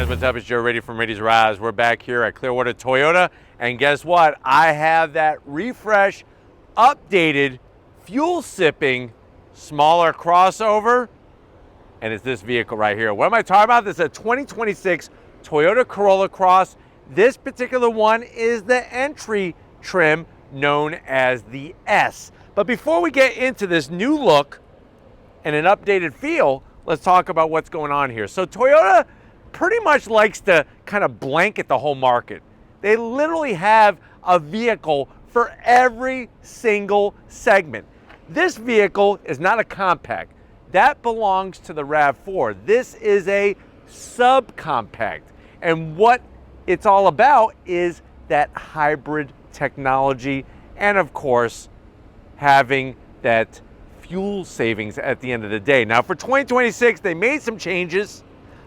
Guys, what's up? It's Joe Ready from Ready's Rise. We're back here at Clearwater Toyota, and guess what? I have that refresh, updated, fuel-sipping, smaller crossover, and it's this vehicle right here. What am I talking about? This is a 2026 Toyota Corolla Cross. This particular one is the entry trim known as the S. But before we get into this new look and an updated feel, let's talk about what's going on here. So Toyota pretty much likes to kind of blanket the whole market. They literally have a vehicle for every single segment. This vehicle is not a compact. That belongs to the RAV4. This is a subcompact. And what it's all about is that hybrid technology and, of course, having that fuel savings at the end of the day. Now, for 2026, they made some changes.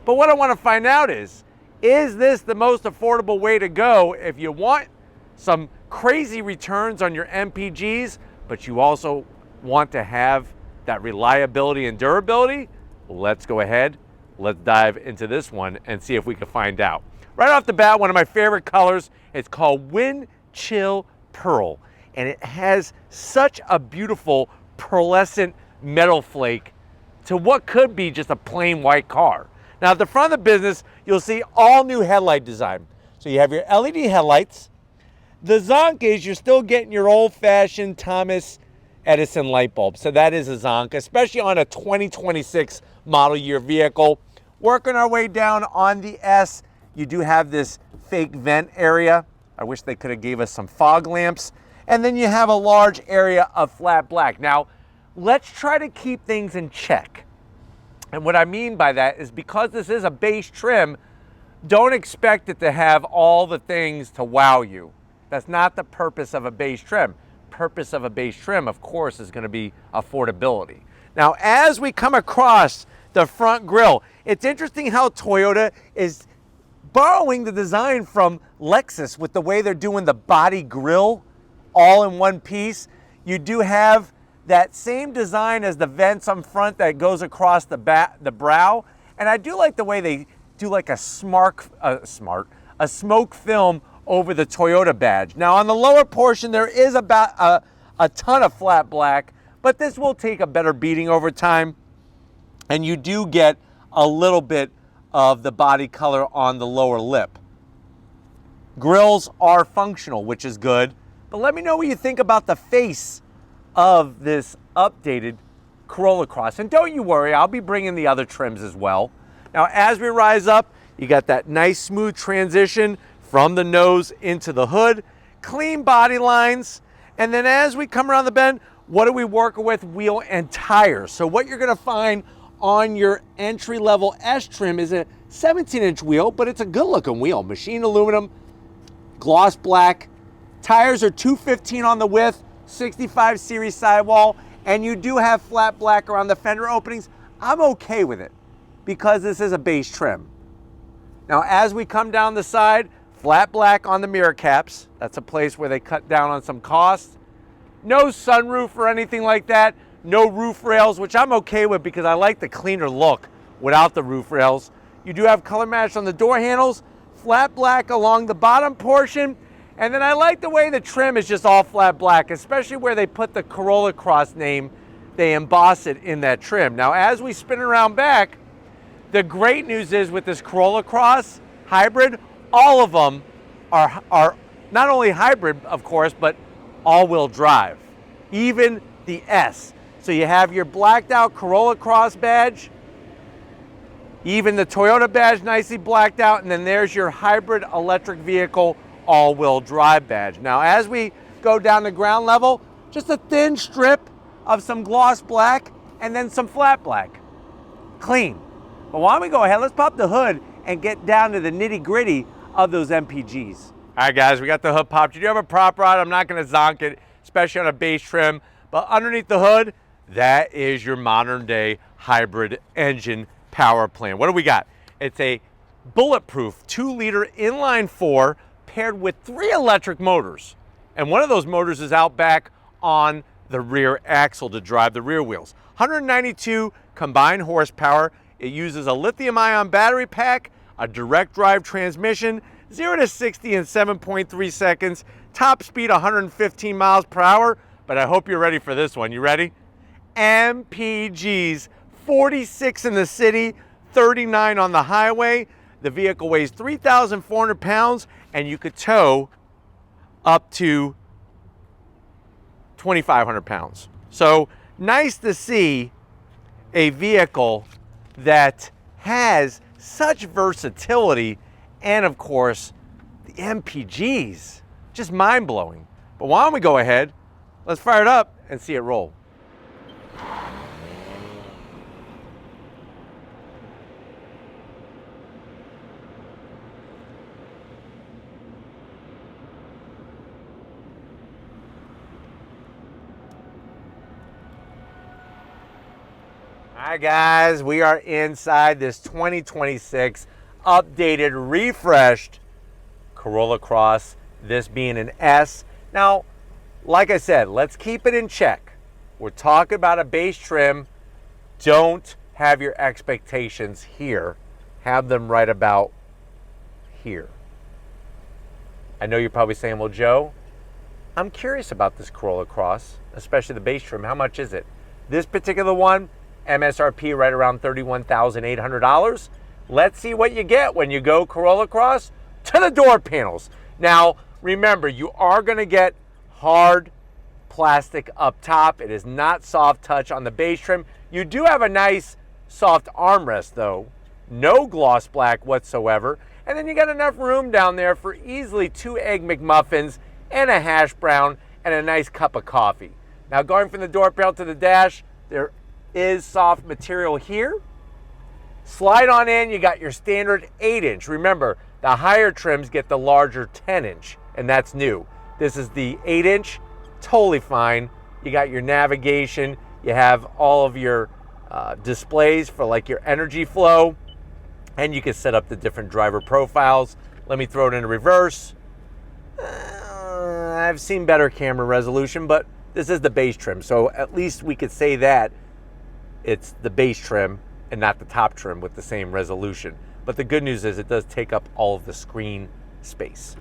But what I want to find out is this the most affordable way to go if you want some crazy returns on your MPGs, but you also want to have that reliability and durability? Let's go ahead, let's dive into this one and see if we can find out. Right off the bat, one of my favorite colors, it's called Wind Chill Pearl, and it has such a beautiful pearlescent metal flake to what could be just a plain white car. Now at the front of the business, you'll see all new headlight design. So you have your LED headlights. The zonk is you're still getting your old-fashioned Thomas Edison light bulb. So that is a zonk, especially on a 2026 model year vehicle. Working our way down on the S, you do have this fake vent area. I wish they could have gave us some fog lamps. And then you have a large area of flat black. Now, let's try to keep things in check. And what I mean by that is because this is a base trim, don't expect it to have all the things to wow you. That's not the purpose of a base trim. Purpose of a base trim, of course, is going to be affordability. Now, as we come across the front grille, it's interesting how Toyota is borrowing the design from Lexus with the way they're doing the body grille all in one piece. You do have that same design as the vents on front that goes across the brow. And I do like the way they do like a smoke film over the Toyota badge. Now on the lower portion, there is about a ton of flat black, but this will take a better beating over time. And you do get a little bit of the body color on the lower lip. Grills are functional, which is good. But let me know what you think about the face of this updated Corolla Cross. And don't you worry, I'll be bringing the other trims as well. Now, as we rise up, you got that nice smooth transition from the nose into the hood, clean body lines. And then as we come around the bend, what are we working with? Wheel and tires. So what you're gonna find on your entry-level S trim is a 17-inch wheel, but it's a good-looking wheel. Machined aluminum, gloss black. Tires are 215 on the width, 65 series sidewall, and you do have flat black around the fender openings. I'm okay with it because this is a base trim. Now, as we come down the side, flat black on the mirror caps. That's a place where they cut down on some costs. No sunroof or anything like that. No roof rails, which I'm okay with because I like the cleaner look without the roof rails. You do have color match on the door handles, flat black along the bottom portion. And then I like the way the trim is just all flat black, especially where they put the Corolla Cross name, they emboss it in that trim. Now, as we spin around back, the great news is with this Corolla Cross hybrid, all of them are not only hybrid, of course, but all-wheel drive, even the S. So you have your blacked out Corolla Cross badge, even the Toyota badge nicely blacked out, and then there's your hybrid electric vehicle all-wheel drive badge. Now, as we go down to ground level, just a thin strip of some gloss black and then some flat black. Clean. But why don't we go ahead, let's pop the hood and get down to the nitty-gritty of those MPGs. All right, guys, we got the hood popped. You do have a prop rod. I'm not going to zonk it, especially on a base trim. But underneath the hood, that is your modern-day hybrid engine power plant. What do we got? It's a bulletproof 2-liter inline-4 paired with 3 electric motors. And one of those motors is out back on the rear axle to drive the rear wheels. 192 combined horsepower. It uses a lithium-ion battery pack, a direct drive transmission, 0 to 60 in 7.3 seconds, top speed 115 miles per hour, but I hope you're ready for this one. You ready? MPGs, 46 in the city, 39 on the highway. The vehicle weighs 3,400 pounds, and you could tow up to 2,500 pounds. So nice to see a vehicle that has such versatility, and of course, the MPGs, just mind-blowing. But why don't we go ahead, let's fire it up and see it roll. All right, guys, we are inside this 2026 updated, refreshed Corolla Cross, this being an S. Now, like I said, let's keep it in check. We're talking about a base trim. Don't have your expectations here. Have them right about here. I know you're probably saying, well, Joe, I'm curious about this Corolla Cross, especially the base trim. How much is it? This particular one, MSRP right around $31,800. Let's see what you get when you go Corolla Cross to the door panels. Now, remember, you are going to get hard plastic up top. It is not soft touch on the base trim. You do have a nice soft armrest, though. No gloss black whatsoever. And then you got enough room down there for easily 2 Egg McMuffins and a hash brown and a nice cup of coffee. Now, going from the door panel to the dash, there is soft material here. Slide on in, you got your standard 8-inch. Remember, the higher trims get the larger 10-inch, and that's new. This is the 8-inch, totally fine. You got your navigation, you have all of your displays for like your energy flow, and you can set up the different driver profiles. Let me throw it into reverse. I've seen better camera resolution, but this is the base trim, so at least we could say that it's the base trim and not the top trim with the same resolution. But the good news is it does take up all of the screen space.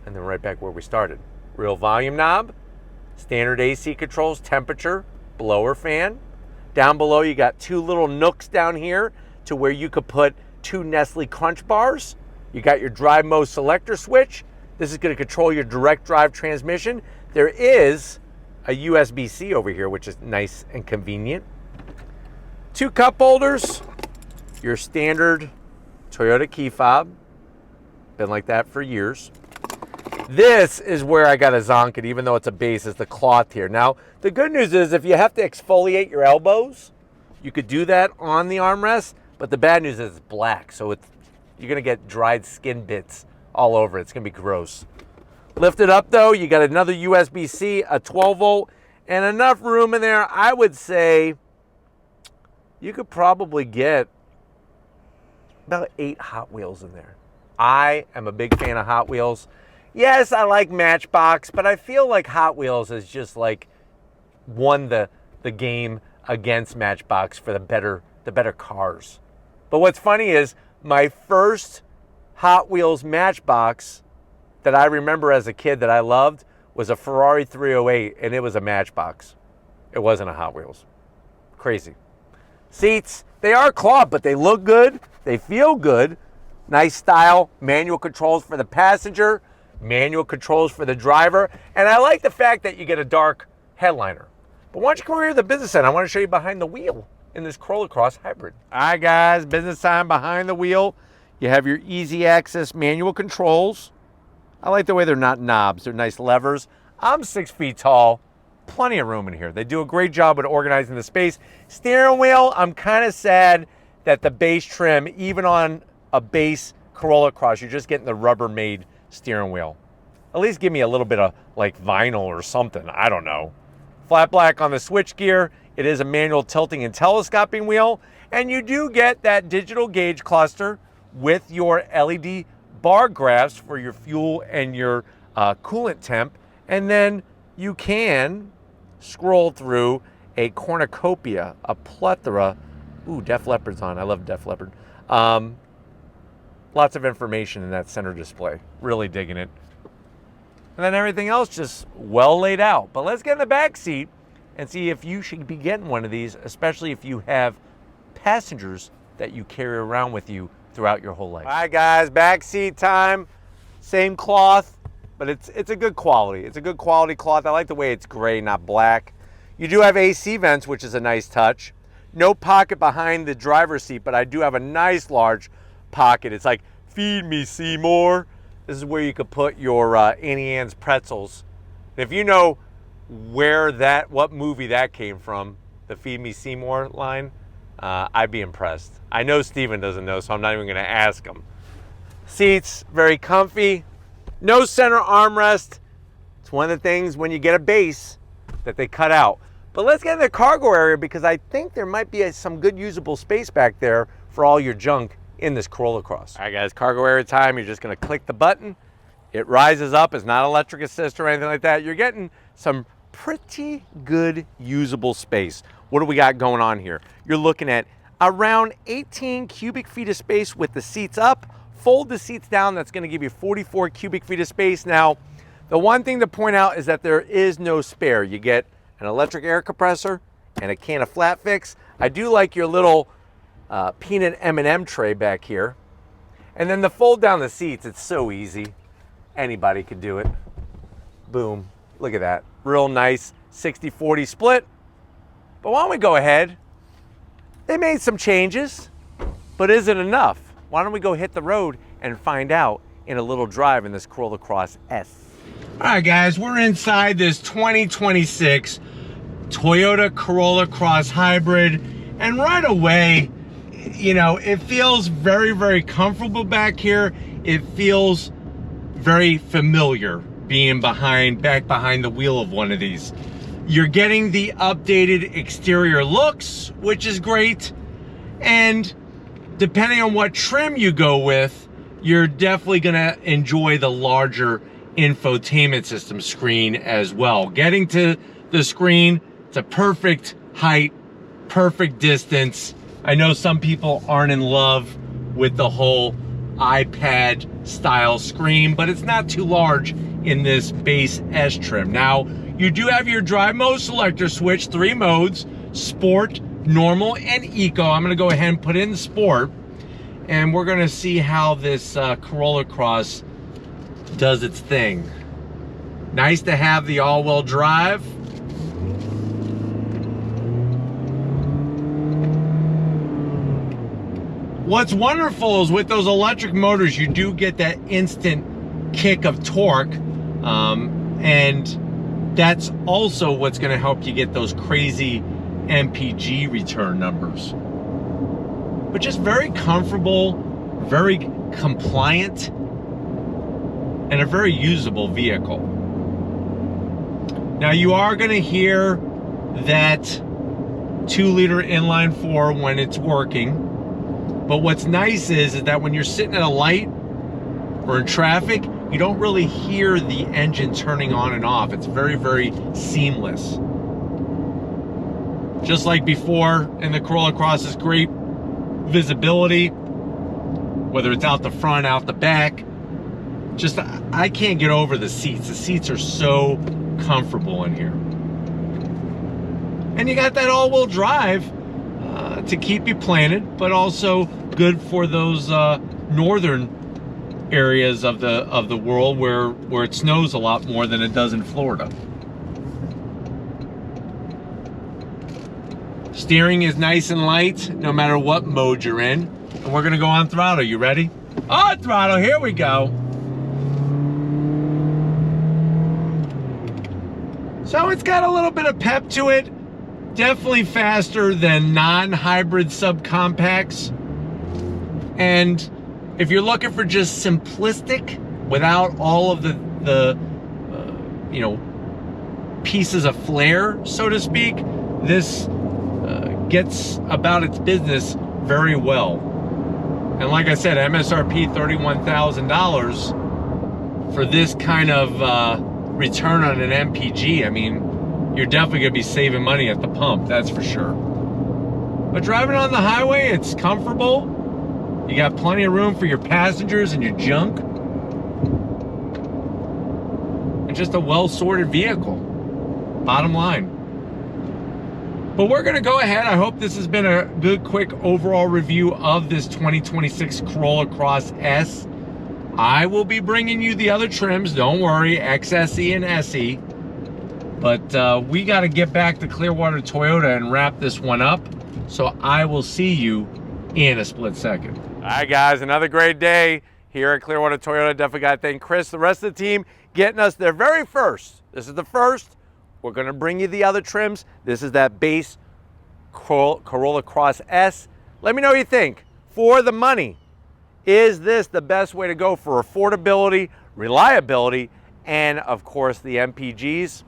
And then right back where we started. Real volume knob, standard AC controls, temperature, blower fan. Down below you got 2 little nooks down here to where you could put 2 Nestle Crunch bars. You got your drive mode selector switch. This is going to control your direct drive transmission. There is a USB-C over here, which is nice and convenient. 2 cup holders, your standard Toyota key fob. Been like that for years. This is where I got to zonk it, even though it's a base, is the cloth here. Now, the good news is if you have to exfoliate your elbows, you could do that on the armrest, but the bad news is it's black, so you're going to get dried skin bits all over it. It's going to be gross. Lift it up though, you got another USB-C, a 12 volt, and enough room in there. I would say you could probably get about 8 Hot Wheels in there. I am a big fan of Hot Wheels. Yes, I like Matchbox, but I feel like Hot Wheels has just like won the game against Matchbox for the better cars. But what's funny is my first Hot Wheels Matchbox that I remember as a kid that I loved was a Ferrari 308, and it was a Matchbox. It wasn't a Hot Wheels. Crazy. Seats, they are cloth, but they look good. They feel good. Nice style. Manual controls for the passenger. Manual controls for the driver. And I like the fact that you get a dark headliner. But why don't you come over here to the business end? I want to show you behind the wheel in this Corolla Cross Hybrid. All right, guys, business time behind the wheel. You have your easy access manual controls. I like the way they're not knobs. They're nice levers. I'm 6 feet tall. Plenty of room in here. They do a great job with organizing the space. Steering wheel, I'm kind of sad that the base trim, even on a base Corolla Cross, you're just getting the Rubbermaid steering wheel. At least give me a little bit of like vinyl or something. I don't know. Flat black on the switch gear. It is a manual tilting and telescoping wheel. And you do get that digital gauge cluster with your LED bar graphs for your fuel and your coolant temp. And then you can scroll through a cornucopia, a plethora. Ooh, Def Leppard's on. I love Def Leppard. Lots of information in that center display. Really digging it. And then everything else just well laid out. But let's get in the back seat and see if you should be getting one of these, especially if you have passengers that you carry around with you throughout your whole life. All right, guys, back seat time. Same cloth, but it's a good quality. It's a good quality cloth. I like the way it's gray, not black. You do have AC vents, which is a nice touch. No pocket behind the driver's seat, but I do have a nice large pocket. It's like, feed me, Seymour. This is where you could put your Auntie Anne's pretzels. And if you know what movie that came from, the Feed Me Seymour line, I'd be impressed. I know Steven doesn't know, so I'm not even gonna ask him. Seats, very comfy. No center armrest. It's one of the things when you get a base that they cut out. But let's get in the cargo area because I think there might be some good usable space back there for all your junk in this Corolla Cross. All right, guys, cargo area time. You're just gonna click the button. It rises up. It's not electric assist or anything like that. You're getting some pretty good usable space. What do we got going on here? You're looking at around 18 cubic feet of space with the seats up. Fold the seats down, that's gonna give you 44 cubic feet of space. Now, the one thing to point out is that there is no spare. You get an electric air compressor and a can of Flat Fix. I do like your little peanut M&M tray back here. And then to fold down the seats, it's so easy. Anybody could do it. Boom, look at that. Real nice 60-40 split. But why don't we go ahead? They made some changes, but is it enough? Why don't we go hit the road and find out in a little drive in this Corolla Cross S. All right, guys, we're inside this 2026 Toyota Corolla Cross Hybrid. And right away, you know, it feels very, very comfortable back here. It feels very familiar being back behind the wheel of one of these. You're getting the updated exterior looks, which is great. And depending on what trim you go with, you're definitely gonna enjoy the larger infotainment system screen as well. Getting to the screen, it's a perfect height, perfect distance. I know some people aren't in love with the whole iPad style screen, but it's not too large in this base S trim. Now, you do have your drive mode selector switch, 3 modes, sport, normal, and eco. I'm gonna go ahead and put in sport, and we're gonna see how this Corolla Cross does its thing. Nice to have the all-wheel drive. What's wonderful is with those electric motors, you do get that instant kick of torque, and that's also what's going to help you get those crazy MPG return numbers. But just very comfortable, very compliant, and a very usable vehicle. Now you are going to hear that 2-liter inline 4 when it's working. But what's nice is that when you're sitting at a light or in traffic, you don't really hear the engine turning on and off. It's very, very seamless. Just like before in the Corolla Cross, is great visibility, whether it's out the front, out the back. Just, I can't get over the seats. The seats are so comfortable in here. And you got that all-wheel drive to keep you planted, but also good for those northern areas of the world where it snows a lot more than it does in Florida. Steering is nice and light no matter what mode you're in. And we're gonna go on throttle. You ready? On throttle, here we go. So it's got a little bit of pep to it. Definitely faster than non-hybrid subcompacts. And if you're looking for just simplistic, without all of the you know, pieces of flair, so to speak, this gets about its business very well. And like I said, MSRP $31,000 for this kind of return on an MPG. I mean, you're definitely gonna be saving money at the pump, that's for sure. But driving on the highway, it's comfortable. You got plenty of room for your passengers and your junk. And just a well-sorted vehicle, bottom line. But we're gonna go ahead. I hope this has been a good, quick overall review of this 2026 Corolla Cross S. I will be bringing you the other trims, don't worry, XSE and SE. But we gotta get back to Clearwater Toyota and wrap this one up. So I will see you in a split second. All right, guys, another great day here at Clearwater Toyota. Definitely gotta thank Chris, the rest of the team, getting us their very first. This is the first. We're gonna bring you the other trims. This is that base Corolla Cross S. Let me know what you think. For the money, is this the best way to go for affordability, reliability, and of course the MPGs?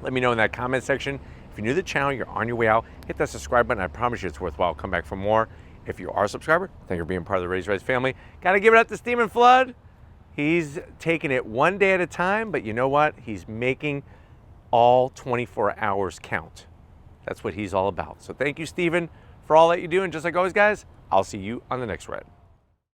Let me know in that comment section. If you're new to the channel, you're on your way out, hit that subscribe button. I promise you it's worthwhile. Come back for more. If you are a subscriber, thank you for being part of the Raise family. Gotta give it up to Steam and Flood. He's taking it one day at a time, but you know what? He's making all 24 hours count. That's what he's all about. So thank you, Steven, for all that you do. And just like always, guys, I'll see you on the next ride.